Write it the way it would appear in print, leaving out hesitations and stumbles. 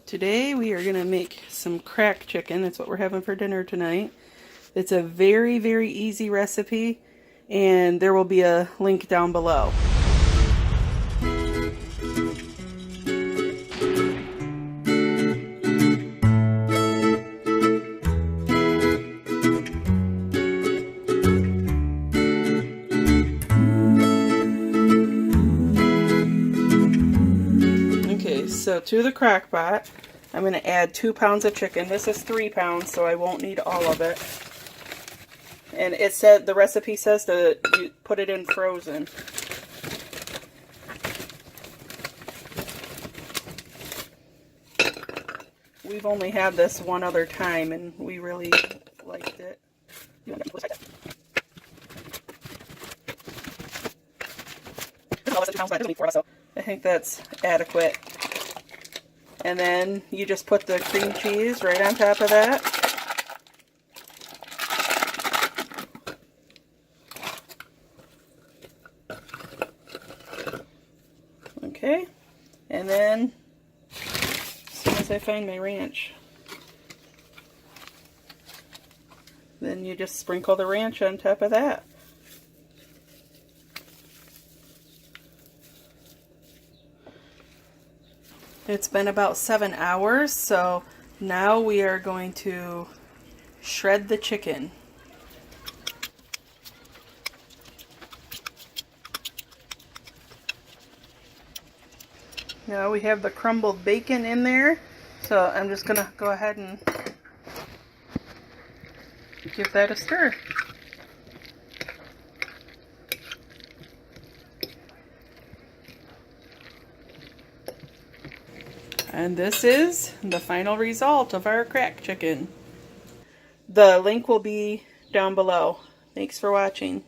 Today we are going to make some crack chicken. That's what we're having for dinner tonight. It's a very, very easy recipe, and there will be a link down below. Okay, so to the crock-pot, I'm going to add 2 pounds of chicken. This is 3 pounds, so I won't need all of it. And it said, the recipe says to you put it in frozen. We've only had this one other time, and we really liked it. I think that's adequate. And then you just put the cream cheese right on top of that. Okay, and then as soon as I find my ranch, then you just sprinkle the ranch on top of that. It's been about 7 hours, so now we are going to shred the chicken. Now we have the crumbled bacon in there, so I'm just going to go ahead and give that a stir. And this is the final result of our crack chicken. The link will be down below. Thanks for watching.